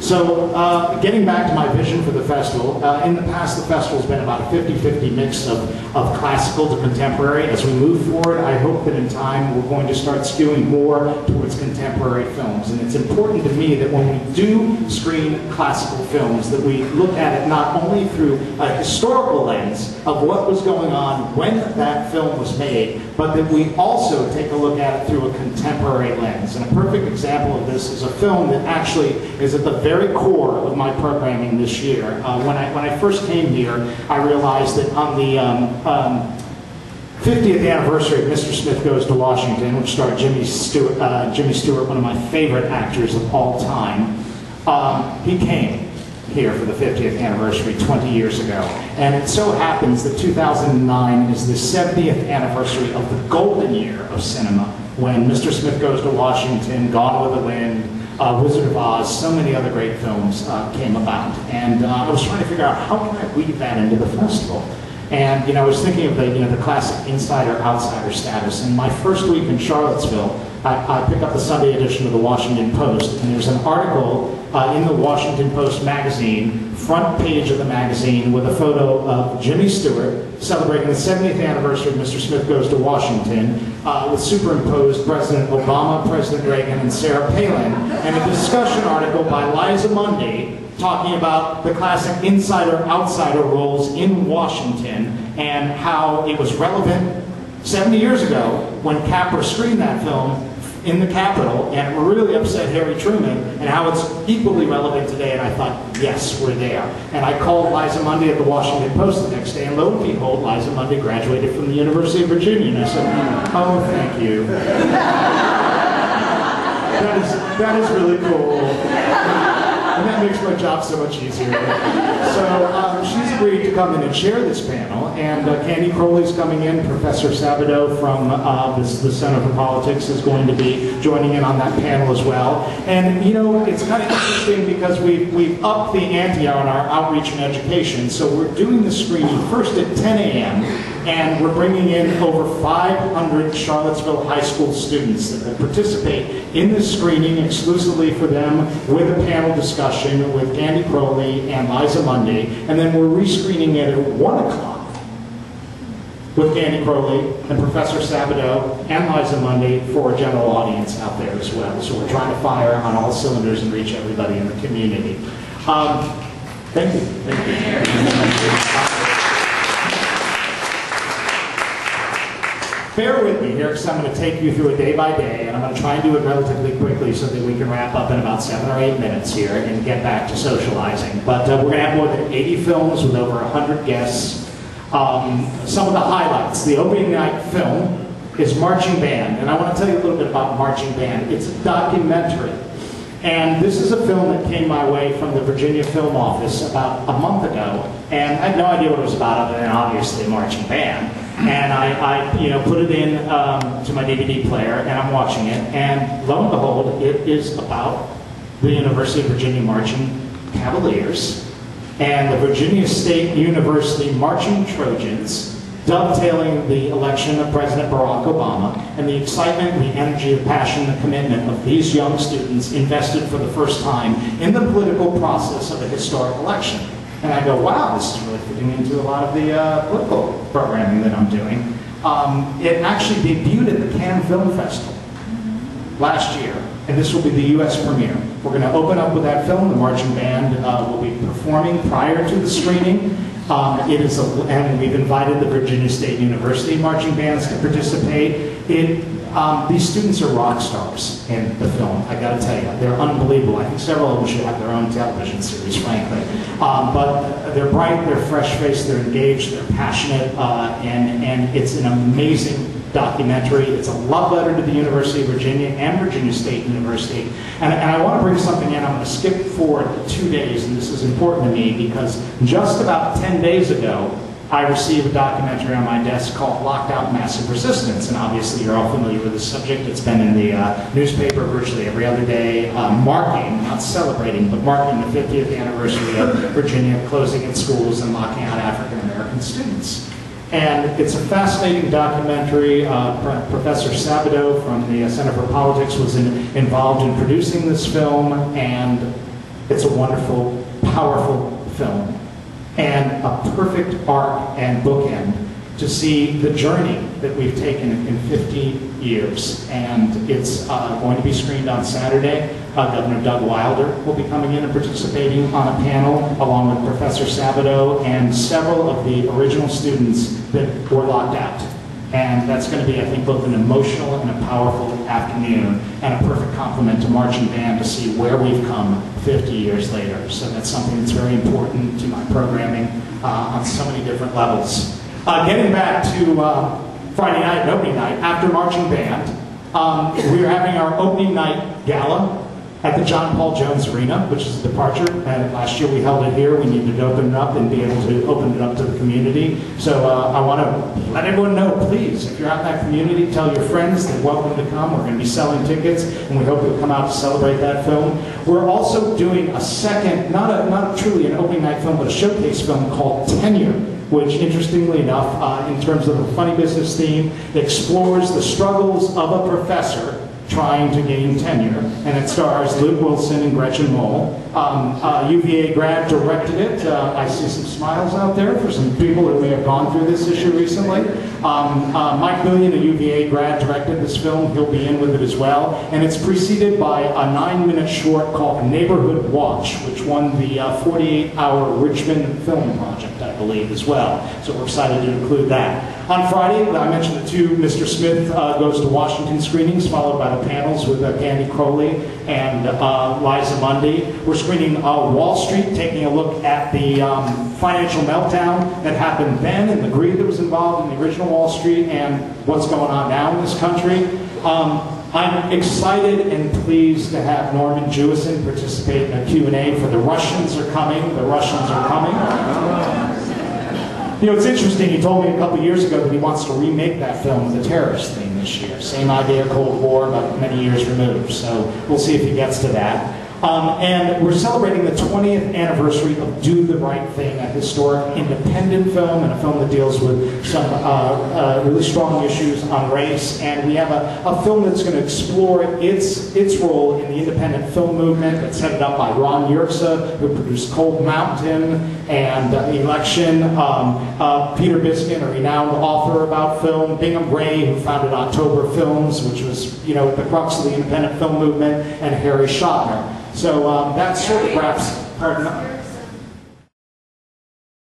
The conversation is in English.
So, getting back to my vision for the festival, in the past the festival's been about a 50-50 mix of classical to contemporary. As we move forward, I hope that in time we're going to start skewing more towards contemporary films. And it's important to me that when we do screen classical films, that we look at it not only through a historical lens of what was going on when that film was made, but that we also take a look at it through a contemporary lens. And a perfect example of this is a film that actually is at the very core of my programming this year. When I first came here, I realized that on the 50th anniversary of Mr. Smith Goes to Washington, which starred Jimmy Stewart, one of my favorite actors of all time, he came here for the 50th anniversary 20 years ago. And it so happens that 2009 is the 70th anniversary of the golden year of cinema, when Mr. Smith Goes to Washington, Gone with the Wind, Wizard of Oz, so many other great films came about. And I was trying to figure out how can I weave that into the festival. And I was thinking of the classic insider-outsider status. And my first week in Charlottesville, I picked up the Sunday edition of the Washington Post, and there's an article in the Washington Post magazine, front page of the magazine, with a photo of Jimmy Stewart celebrating the 70th anniversary of Mr. Smith Goes to Washington, with superimposed President Obama, President Reagan, and Sarah Palin, and a discussion article by Liza Mundy talking about the classic insider-outsider roles in Washington and how it was relevant 70 years ago when Capra screened that film in the Capitol, and it really upset Harry Truman, and how it's equally relevant today. And I thought, yes, we're there. And I called Liza Mundy at the Washington Post the next day, and lo and behold, Liza Mundy graduated from the University of Virginia. And I said, oh, thank you. That is really cool. And that makes my job so much easier. So she's agreed to come in and chair this panel, and Candy Crowley's coming in. Professor Sabato from the Center for Politics is going to be joining in on that panel as well. And it's kind of interesting because we've upped the ante on our outreach and education. So we're doing the screening first at 10 a.m. and we're bringing in over 500 Charlottesville high school students that will participate in this screening exclusively for them, with a panel discussion with Candy Crowley and Liza Mundy, and then we're rescreening it at 1 o'clock with Candy Crowley and Professor Sabato and Liza Mundy for a general audience out there as well. So we're trying to fire on all cylinders and reach everybody in the community. Thank you. Bear with me here, because I'm going to take you through it day by day, and I'm going to try and do it relatively quickly so that we can wrap up in about 7 or 8 minutes here and get back to socializing. But we're going to have more than 80 films with over 100 guests. Some of the highlights. The opening night film is Marching Band, and I want to tell you a little bit about Marching Band. It's a documentary. And this is a film that came my way from the Virginia Film Office about a month ago, and I had no idea what it was about other than obviously Marching Band. And I put it in to my DVD player, and I'm watching it, and lo and behold, it is about the University of Virginia Marching Cavaliers and the Virginia State University Marching Trojans, dovetailing the election of President Barack Obama, and the excitement, the energy, the passion, the commitment of these young students invested for the first time in the political process of a historic election. And I go, wow, this is really fitting into a lot of the political programming that I'm doing. It actually debuted at the Cannes Film Festival last year, and this will be the U.S. premiere. We're going to open up with that film. The marching band will be performing prior to the screening. And we've invited the Virginia State University marching bands to participate. These students are rock stars in the film, I gotta tell you. They're unbelievable. I think several of them should have their own television series, frankly. But they're bright, they're fresh-faced, they're engaged, they're passionate, and it's an amazing documentary. It's a love letter to the University of Virginia and Virginia State University. And I want to bring something in. I'm going to skip forward 2 days, and this is important to me because just about 10 days ago, I received a documentary on my desk called Locked Out Massive Resistance, and obviously you're all familiar with this subject. It's been in the newspaper virtually every other day, marking, not celebrating, but marking the 50th anniversary of Virginia closing its schools and locking out African American students. And it's a fascinating documentary. Professor Sabato from the Center for Politics was involved in producing this film, and It's a wonderful, powerful film, and a perfect arc and bookend to see the journey that we've taken in 50 years. And it's going to be screened on Saturday. Governor Doug Wilder will be coming in and participating on a panel, along with Professor Sabato and several of the original students that were locked out. And that's going to be, I think, both an emotional and a powerful afternoon, and a perfect compliment to marching band to see where we've come 50 years later. So that's something that's very important to my programming on so many different levels. Getting back to Friday night and opening night, after marching band, we are having our opening night gala at the John Paul Jones Arena, which is a departure. And last year we held it here. We needed to open it up and be able to open it up to the community. So I want to let everyone know, please, if you're out in that community, tell your friends they're welcome to come. We're going to be selling tickets, and we hope you'll come out to celebrate that film. We're also doing a second, not truly an opening night film, but a showcase film called Tenure, which, interestingly enough, in terms of a funny business theme, explores the struggles of a professor trying to gain tenure, and it stars Luke Wilson and Gretchen Mol. UVA grad directed it. I see some smiles out there for some people who may have gone through this issue recently. Mike Billion, a UVA grad, directed this film. He'll be in with it as well. And it's preceded by a 9-minute short called Neighborhood Watch, which won the 48-hour Richmond Film Project, I believe, as well. So we're excited to include that. On Friday, I mentioned the two Mr. Smith Goes to Washington screenings, followed by the panels with Candy Crowley and Liza Mundy. We're screening Wall Street, taking a look at the financial meltdown that happened then and the greed that was involved in the original Wall Street and what's going on now in this country. I'm excited and pleased to have Norman Jewison participate in a Q&A for The Russians Are Coming. The Russians Are Coming. You know, it's interesting, he told me a couple years ago that he wants to remake that film with a terrorist theme this year. Same idea, Cold War, but many years removed. So we'll see if he gets to that. And we're celebrating the 20th anniversary of Do the Right Thing, a historic independent film, and a film that deals with some really strong issues on race. And we have a film that's going to explore its role in the independent film movement. It's headed up by Ron Yerxa, who produced Cold Mountain and Election. Peter Biskin, a renowned author about film. Bingham Ray, who founded October Films, which was, you know, the crux of the independent film movement. And Harry Schottner. So that sort of wraps, pardon?